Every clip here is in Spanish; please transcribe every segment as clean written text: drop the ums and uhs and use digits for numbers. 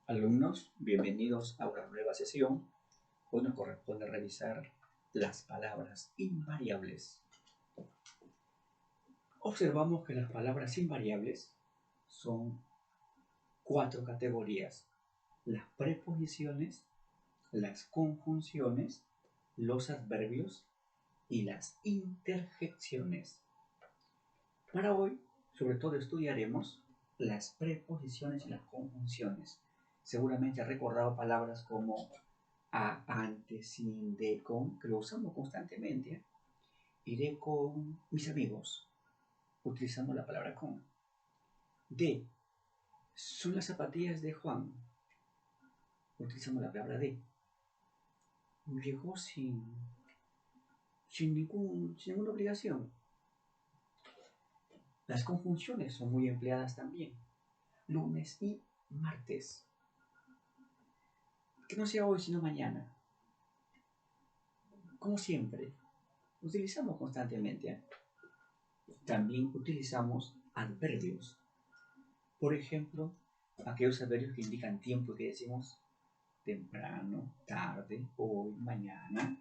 Alumnos, bienvenidos a una nueva sesión. Hoy nos corresponde revisar las palabras invariables. Observamos que las palabras invariables son 4 categorías: las preposiciones, las conjunciones, los adverbios y las interjecciones. Para hoy, sobre todo, estudiaremos las preposiciones y las conjunciones. Seguramente has recordado palabras como a, ante, sin, de, con, que lo usamos constantemente. Iré con mis amigos, utilizando la palabra con. De, son las zapatillas de Juan, utilizamos la palabra de. Llegó sin ninguna obligación. Las conjunciones son muy empleadas también. Lunes y martes. Que no sea hoy, sino mañana. Como siempre, utilizamos constantemente. También utilizamos adverbios. Por ejemplo, aquellos adverbios que indican tiempo, que decimos temprano, tarde, hoy, mañana.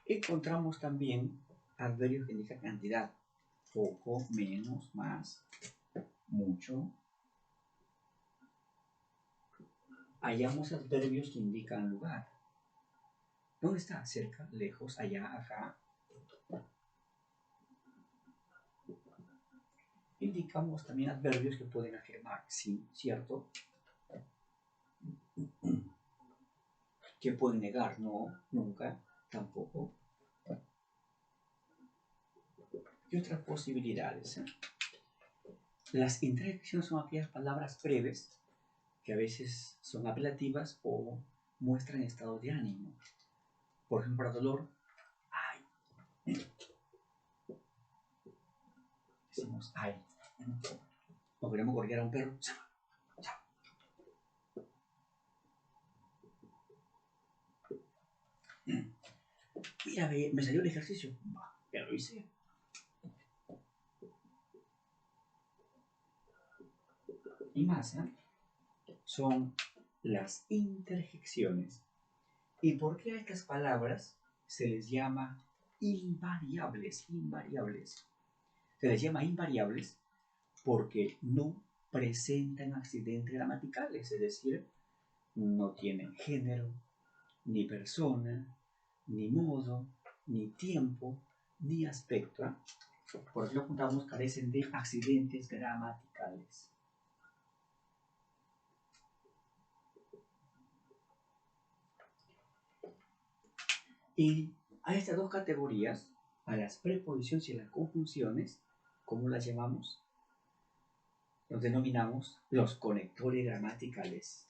Encontramos también adverbios que indican cantidad: poco, menos, más, mucho. Hallamos adverbios que indican lugar. ¿Dónde está? Cerca, lejos, allá, acá. Indicamos también adverbios que pueden afirmar sí, cierto, que pueden negar no, nunca, tampoco, y otras posibilidades. Las interjecciones son aquellas palabras breves que a veces son apelativas o muestran estado de ánimo. Por ejemplo, para dolor, ay. Decimos ay. O queremos golpear a un perro, mira, me salió el ejercicio, ya lo hice. Y más, son las interjecciones. ¿Y por qué a estas palabras se les llama invariables? Se les llama invariables porque no presentan accidentes gramaticales, es decir, no tienen género, ni persona, ni modo, ni tiempo, ni aspecto. Por eso lo apuntamos, carecen de accidentes gramaticales. Y a estas dos categorías, a las preposiciones y a las conjunciones, ¿cómo las llamamos? Los denominamos los conectores gramaticales.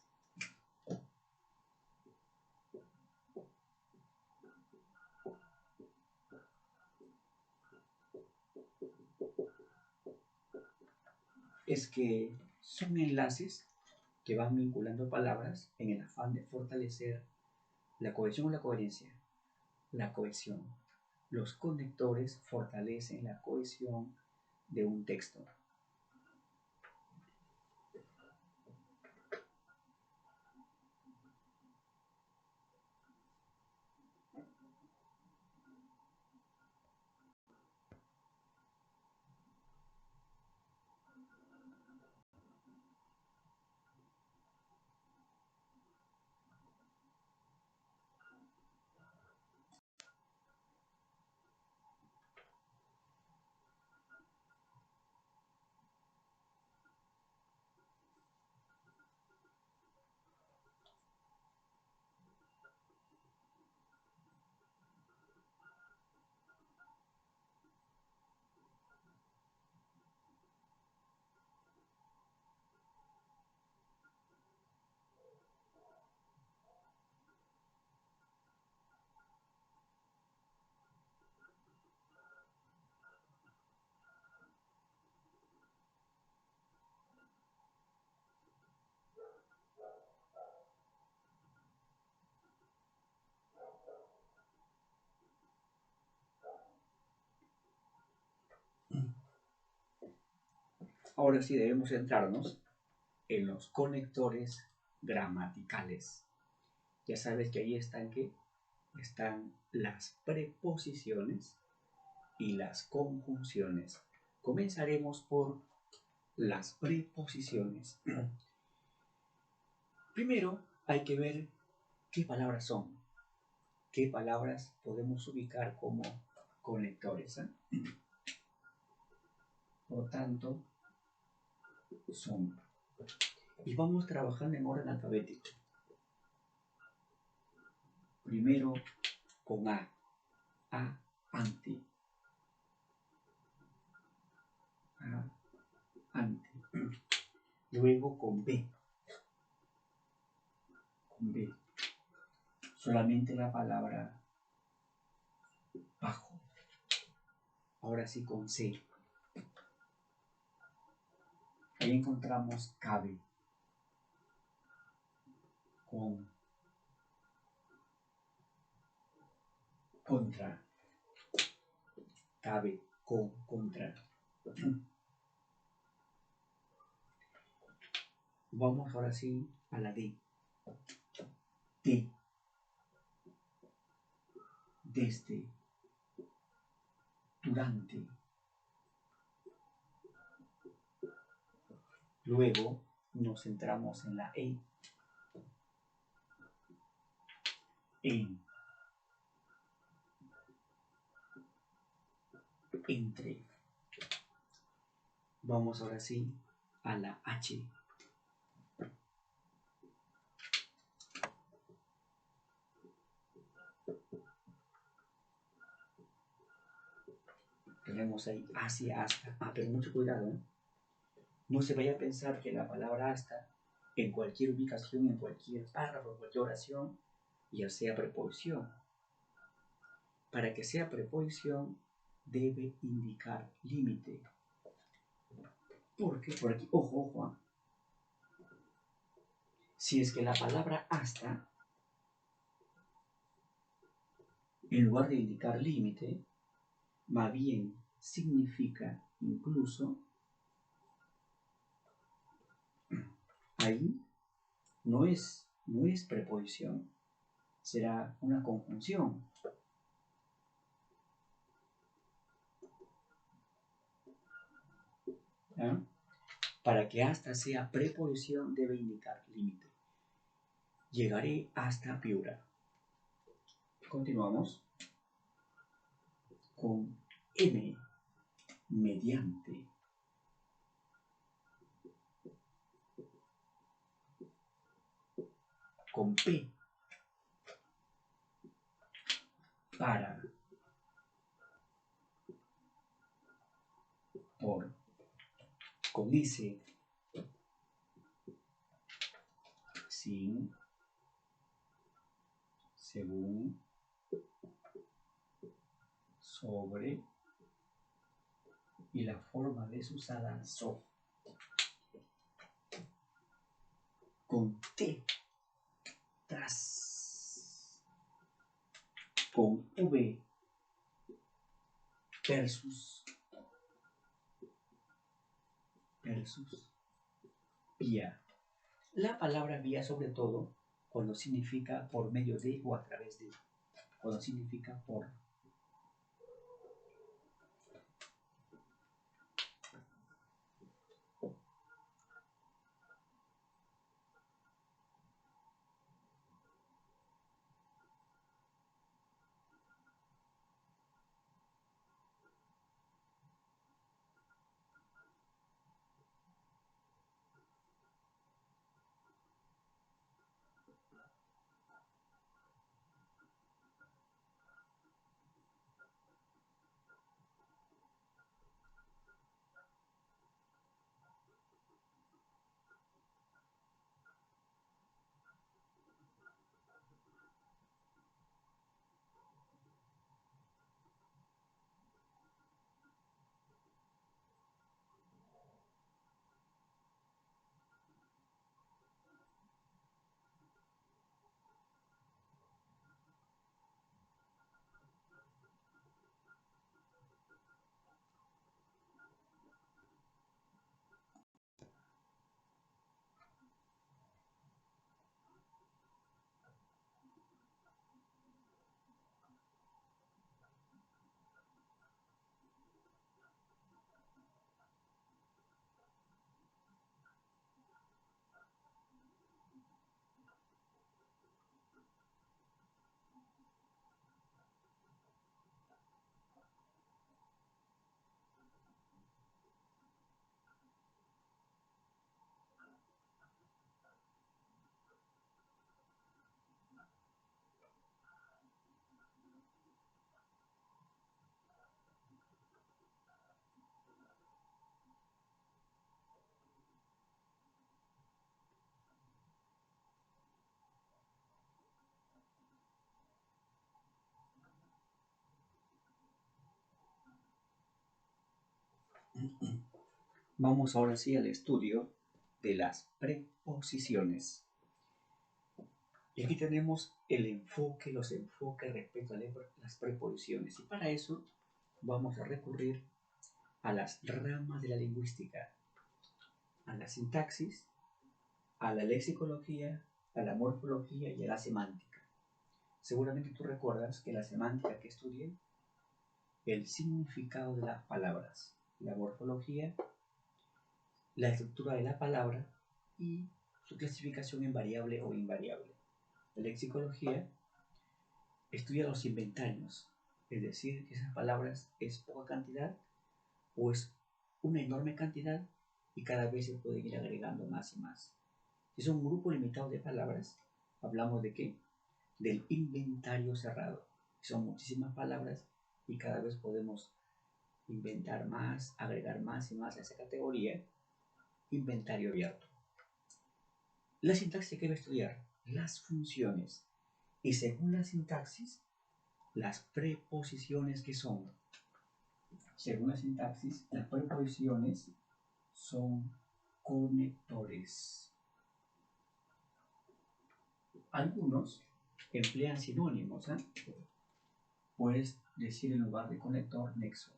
Es que son enlaces que van vinculando palabras en el afán de fortalecer la cohesión o la coherencia. La cohesión. Los conectores fortalecen la cohesión de un texto. Ahora sí debemos centrarnos en los conectores gramaticales. Ya sabes que ahí están las preposiciones y las conjunciones. Comenzaremos por las preposiciones. Primero hay que ver qué palabras son, qué palabras podemos ubicar como conectores. Por lo tanto, son. Y vamos trabajando en orden alfabético. Primero con A, anti. A, anti. Luego con B. Con B. Solamente la palabra bajo. Ahora sí con C. Ahí encontramos cabe. Con contra. Cabe con contra. Vamos ahora sí a la D. D. Desde. Durante. Luego nos centramos en la E. En. Entre. Vamos ahora sí a la H. Tenemos ahí hacia, hasta. Pero mucho cuidado, ¿eh? No se vaya a pensar que la palabra hasta, en cualquier ubicación, en cualquier párrafo, en cualquier oración, ya sea preposición. Para que sea preposición, debe indicar límite. Porque por aquí, ojo, si es que la palabra hasta, en lugar de indicar límite, más bien significa incluso, ahí no es preposición, será una conjunción. ¿Ah? Para que hasta sea preposición debe indicar límite. Llegaré hasta Piura. Continuamos con M, mediante. Con P, para. Por. Con S, sin, según, sobre, y la forma desusada so. Con T, tras. Con V, versus, vía. La palabra vía, sobre todo, cuando significa por medio de o a través de, cuando significa por. Vamos ahora sí al estudio de las preposiciones. Y aquí tenemos los enfoques respecto a las preposiciones. Y para eso vamos a recurrir a las ramas de la lingüística, a la sintaxis, a la lexicología, a la morfología y a la semántica. Seguramente tú recuerdas que la semántica que estudié, el significado de las palabras, la morfología, la estructura de la palabra y su clasificación en variable o invariable. La lexicología estudia los inventarios, es decir, que esas palabras es poca cantidad o es una enorme cantidad y cada vez se puede ir agregando más y más. Si es un grupo limitado de palabras, hablamos de qué? Del inventario cerrado. Son muchísimas palabras y cada vez podemos inventar más, agregar más y más a esa categoría. Inventario abierto. La sintaxis que va a estudiar las funciones y según la sintaxis, las preposiciones que son. Según la sintaxis, las preposiciones son conectores. Algunos emplean sinónimos, ¿eh? Puedes decir en lugar de conector, nexo.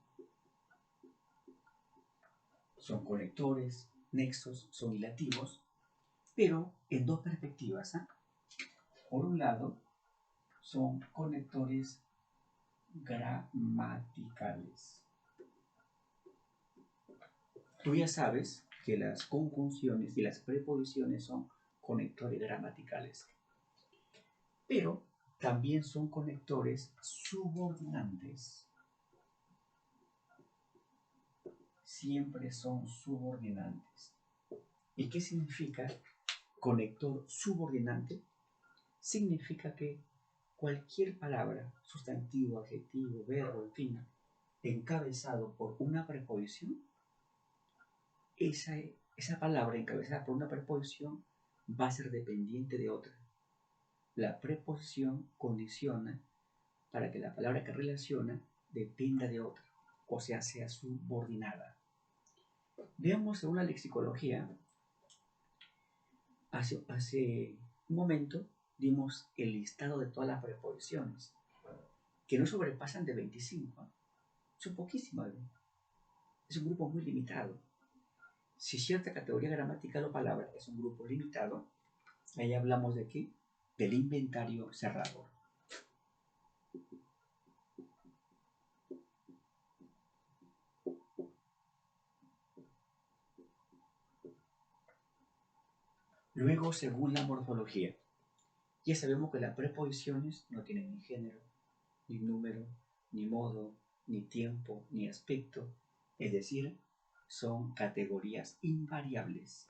Son conectores, nexos, son hilativos, pero en dos perspectivas, ¿eh? Por un lado, son conectores gramaticales. Tú ya sabes que las conjunciones y las preposiciones son conectores gramaticales, pero también son conectores subordinantes. Siempre son subordinantes. ¿Y qué significa conector subordinante? Significa que cualquier palabra, sustantivo, adjetivo, verbo, en fin, encabezado por una preposición, esa palabra encabezada por una preposición va a ser dependiente de otra. La preposición condiciona para que la palabra que relaciona dependa de otra, o sea subordinada. Veamos según la lexicología. Hace un momento dimos el listado de todas las preposiciones, que no sobrepasan de 25. Son poquísimas. Es un grupo muy limitado. Si cierta categoría gramatical o palabra es un grupo limitado, ahí hablamos de qué? Del inventario cerrado. Luego, según la morfología, ya sabemos que las preposiciones no tienen ni género, ni número, ni modo, ni tiempo, ni aspecto, es decir, son categorías invariables.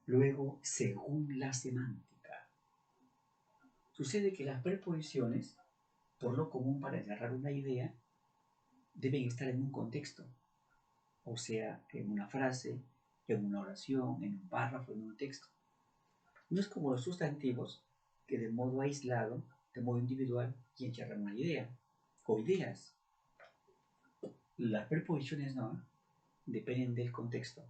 Luego, según la semántica, sucede que las preposiciones, por lo común para encerrar una idea, deben estar en un contexto, o sea, en una frase, en una oración, en un párrafo, en un texto. No es como los sustantivos que de modo aislado, de modo individual, y encierran una idea o ideas. Las preposiciones no, dependen del contexto.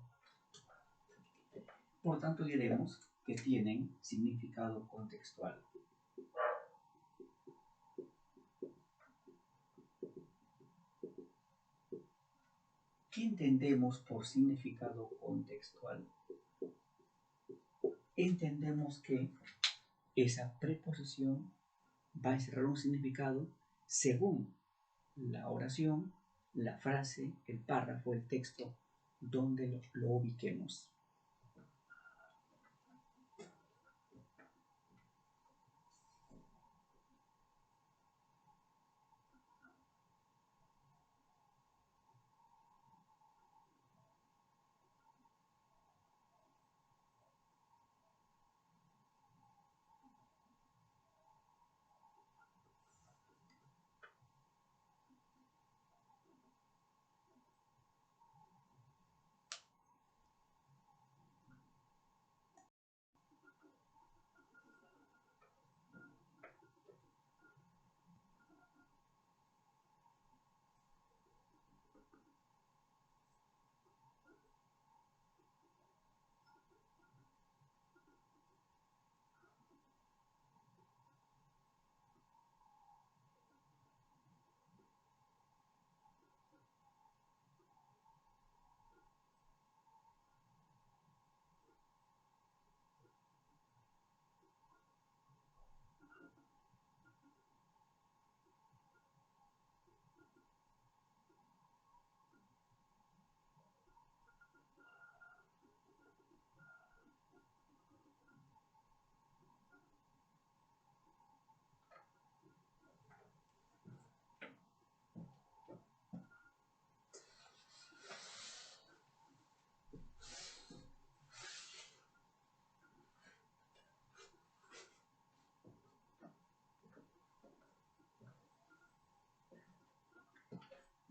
Por tanto, diremos que tienen significado contextual. ¿Qué entendemos por significado contextual? Entendemos que esa preposición va a encerrar un significado según la oración, la frase, el párrafo, el texto, donde lo ubiquemos.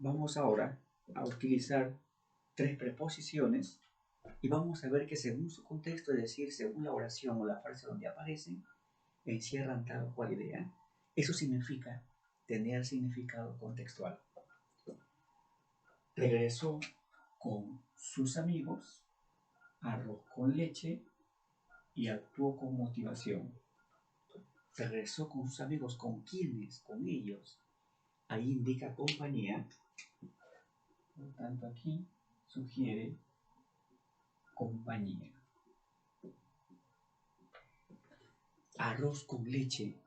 Vamos ahora a utilizar tres preposiciones y vamos a ver que según su contexto, es decir, según la oración o la frase donde aparecen, encierran tal o cual idea. Eso significa tener significado contextual. Regresó con sus amigos, arroz con leche y actuó con motivación. Regresó con sus amigos, ¿con quiénes? Con ellos. Ahí indica compañía. Por lo tanto, aquí sugiere compañía. Arroz con leche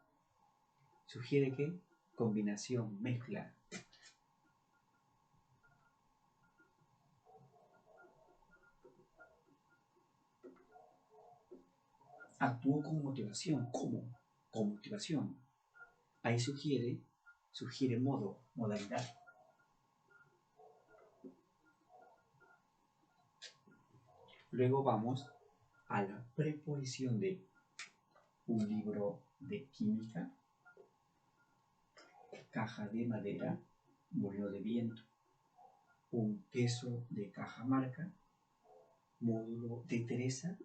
sugiere que combinación, mezcla. Actuó con motivación. ¿Cómo? Con motivación. Ahí sugiere modo, modalidad. Luego vamos a la preposición de un libro de química, caja de madera, molino de viento, un queso de Cajamarca, módulo de Teresa,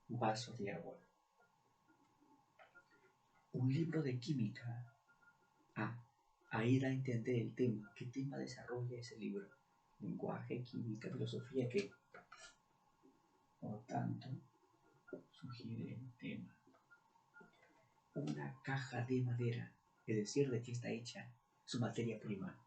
vaso de agua. Un libro de química. Ahí da a entender el tema. ¿Qué tema desarrolla ese libro? Lenguaje, química, filosofía, ¿qué? Por lo tanto, sugiere el tema. Una caja de madera, es decir, de qué está hecha su materia prima.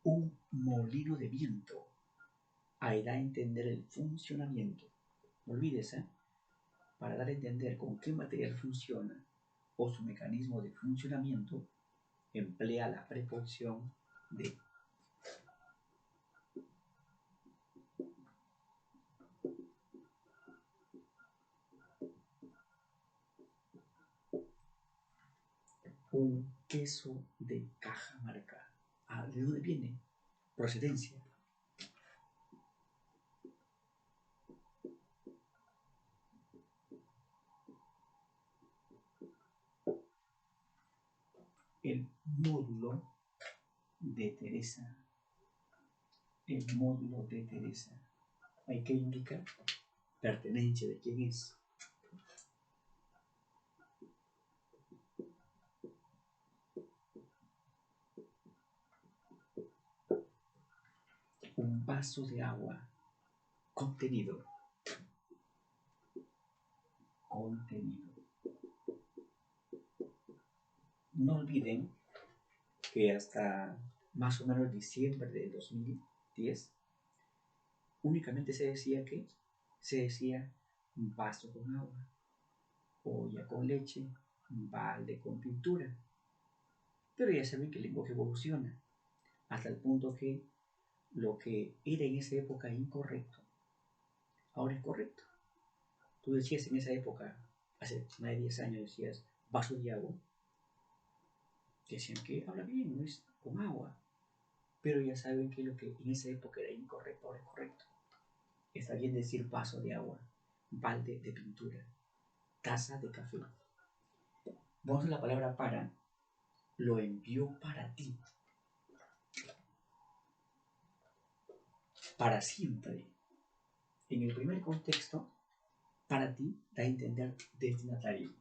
Un molino de viento. Ahí da a entender el funcionamiento. No olvides, para dar a entender con qué material funciona o su mecanismo de funcionamiento, emplea la preposición de. Un queso de Cajamarca. ¿De dónde viene? Procedencia. El módulo de Teresa. El módulo de Teresa. Hay que indicar pertenencia de quién es. Un vaso de agua. Contenido. Contenido. No olviden que hasta más o menos diciembre del 2010 únicamente se decía vaso con agua, olla con leche, balde con pintura. Pero ya saben que el lenguaje evoluciona hasta el punto que lo que era en esa época incorrecto ahora es correcto. Tú decías en esa época, hace más de 10 años, decías vaso de agua. Decían que habla bien, no es con agua. Pero ya saben que lo que en esa época era incorrecto ahora es correcto. Está bien decir vaso de agua, balde de pintura, taza de café. Vamos a la palabra para. Lo envió para ti. Para siempre. En el primer contexto, para ti da a entender destinatario.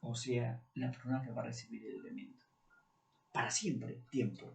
O sea, la persona que va a recibir el elemento. Para siempre, tiempo.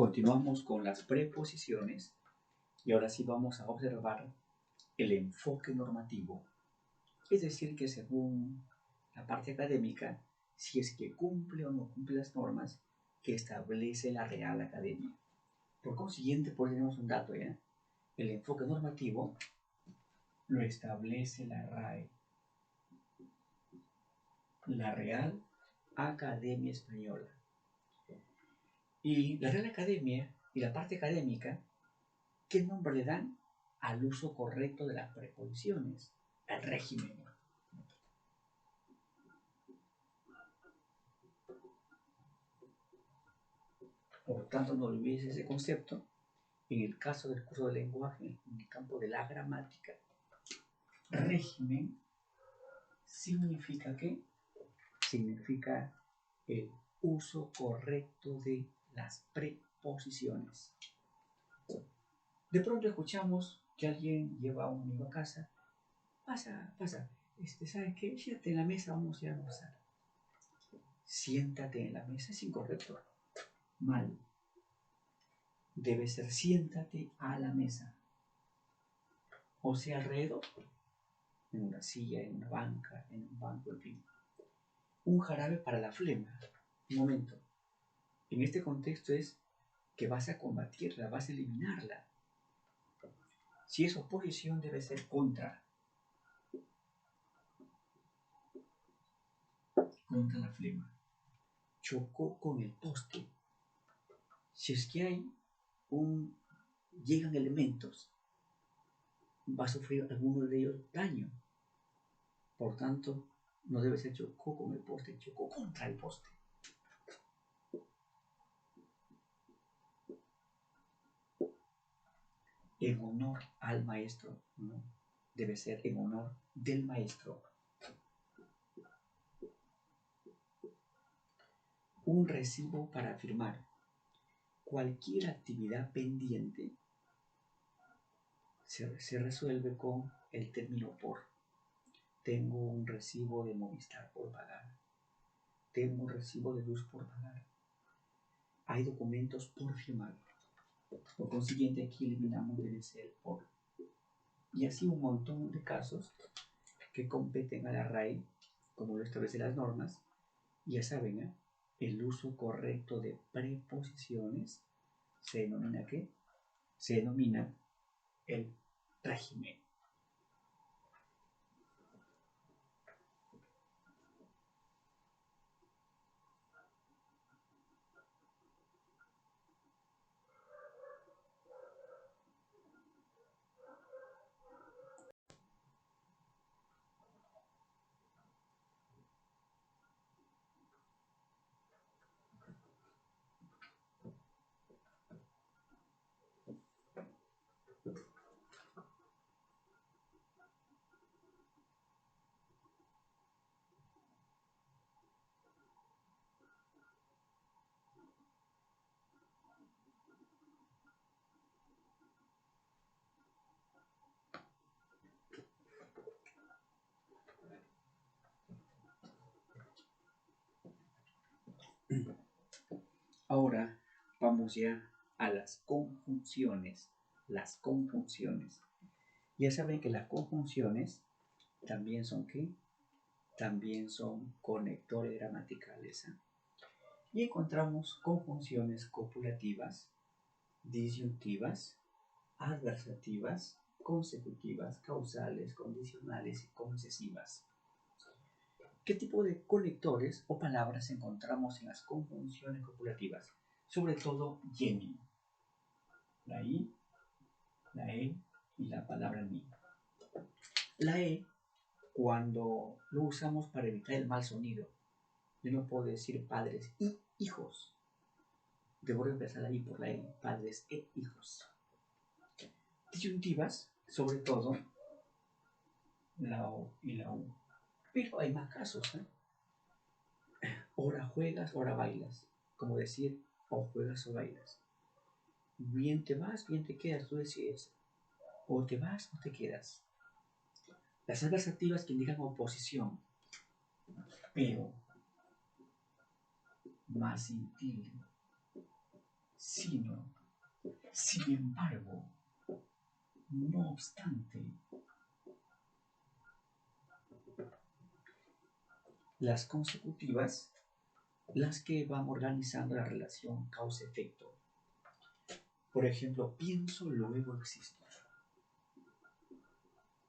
Continuamos con las preposiciones y ahora sí vamos a observar el enfoque normativo. Es decir, que según la parte académica, si es que cumple o no cumple las normas que establece la Real Academia. Por consiguiente, pues tenemos un dato ya. El enfoque normativo lo establece la RAE, la Real Academia Española. Y la Real Academia y la parte académica, ¿qué nombre le dan al uso correcto de las preposiciones, al régimen? Por tanto, no olvides ese concepto. En el caso del curso de lenguaje, en el campo de la gramática, régimen significa ¿qué? Significa el uso correcto de las preposiciones. De pronto escuchamos que alguien lleva a un amigo a casa. Pasa, ¿sabes qué? Siéntate en la mesa, vamos a ir a almorzar. Siéntate en la mesa es incorrecto. Mal. Debe ser siéntate a la mesa. O sea, alrededor. En una silla, en una banca, en un banco, en fin. Un jarabe para la flema. Un momento. En este contexto es que vas a combatirla, vas a eliminarla. Si es oposición, debe ser contra la flema. Chocó con el poste. Si es que llegan elementos, va a sufrir alguno de ellos daño. Por tanto, no debe ser chocó con el poste, chocó contra el poste. En honor al maestro, ¿no? Debe ser en honor del maestro. Un recibo para firmar. Cualquier actividad pendiente se resuelve con el término por. Tengo un recibo de Movistar por pagar. Tengo un recibo de luz por pagar. Hay documentos por firmar. Por consiguiente, aquí eliminamos debe ser por. Y así un montón de casos que competen a la RAE, como lo establecen las normas. Y ya saben, el uso correcto de preposiciones se denomina ¿qué? Se denomina el régimen. Ahora vamos ya a las conjunciones. Las conjunciones. Ya saben que las conjunciones también son ¿qué? También son conectores gramaticales. Y encontramos conjunciones copulativas, disyuntivas, adversativas, consecutivas, causales, condicionales y concesivas. ¿Qué tipo de conectores o palabras encontramos en las conjunciones copulativas? Sobre todo yemi, la i, la e y la palabra ni. La e, cuando lo usamos para evitar el mal sonido, yo no puedo decir padres y hijos. Debo reemplazar la i por la e, padres e hijos. Disyuntivas, sobre todo la o y la u. Pero hay más casos, Ora juegas, ora bailas. Como decir, o juegas o bailas. Bien te vas, bien te quedas, tú decides. O te vas o te quedas. Las adversativas que indican oposición, pero más sin tilde. sino, sin embargo, no obstante. Las consecutivas, las que van organizando la relación causa-efecto. Por ejemplo, pienso, luego existo.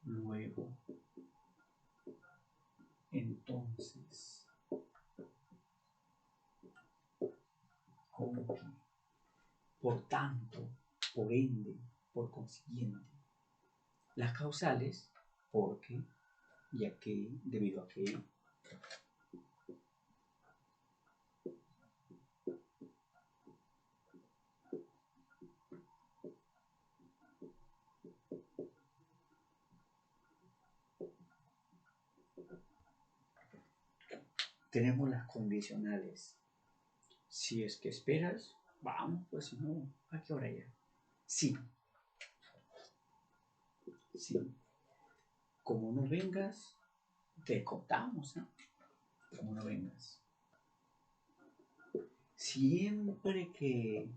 Luego, entonces, con que, por tanto, por ende, por consiguiente. Las causales, porque, ya que, debido a que. Tenemos las condicionales. Si es que esperas, vamos, pues si no, ¿a qué hora ya? Sí. Sí. Como no vengas, te contamos, ¿eh? Como no vengas. Siempre que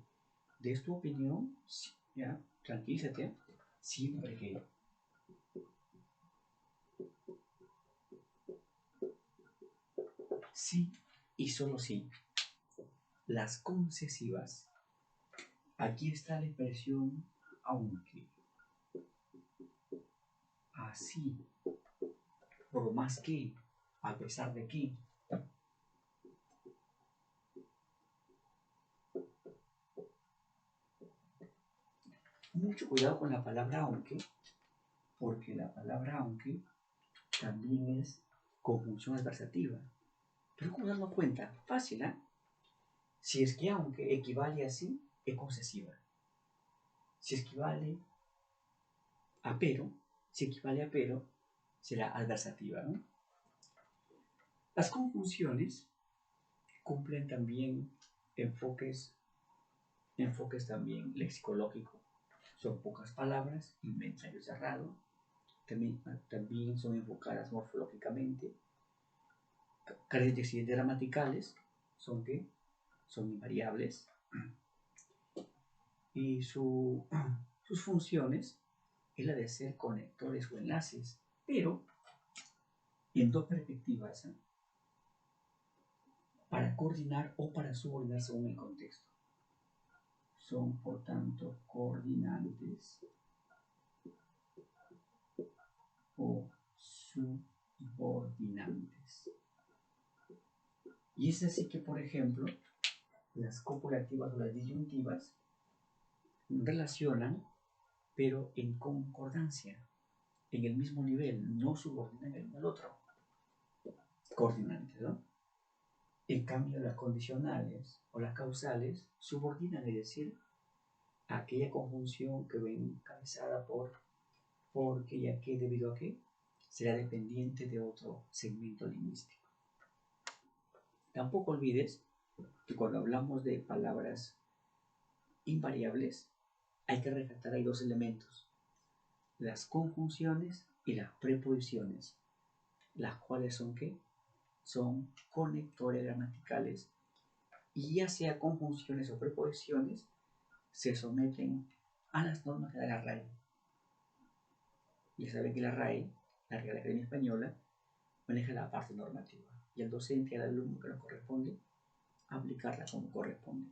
des tu opinión, sí, ya, tranquilízate. Siempre que sí y solo sí. Las concesivas. Aquí está la expresión aunque. Así. Por más que. A pesar de que. Mucho cuidado con la palabra aunque, porque la palabra aunque también es conjunción adversativa. Pero ¿cómo darnos cuenta? Fácil, ¿eh? Si es que aunque equivale a sí, es concesiva. Si equivale a pero, si equivale a pero, será adversativa, ¿no? Las conjunciones cumplen también enfoques también lexicológicos. Son pocas palabras, inventario cerrado. También son enfocadas morfológicamente. Características gramaticales son que son invariables. Y sus funciones es la de ser conectores o enlaces, pero en dos perspectivas, ¿eh? Para coordinar o para subordinar según el contexto. Son, por tanto, coordinantes o subordinantes. Y es así que, por ejemplo, las copulativas o las disyuntivas relacionan, pero en concordancia, en el mismo nivel, no subordinan el uno al otro. Coordinantes, ¿no? En cambio, las condicionales o las causales subordinan, es decir, aquella conjunción que ven encabezada por porque, ya que, debido a que, será dependiente de otro segmento lingüístico. Tampoco olvides que cuando hablamos de palabras invariables, hay que rescatar ahí dos elementos: las conjunciones y las preposiciones, las cuales son ¿qué? Son conectores gramaticales, y ya sea conjunciones o preposiciones, se someten a las normas que da la RAE. Ya saben que la RAE, la Real Academia Española, maneja la parte normativa, y al docente y al alumno que nos corresponde aplicarla como corresponde.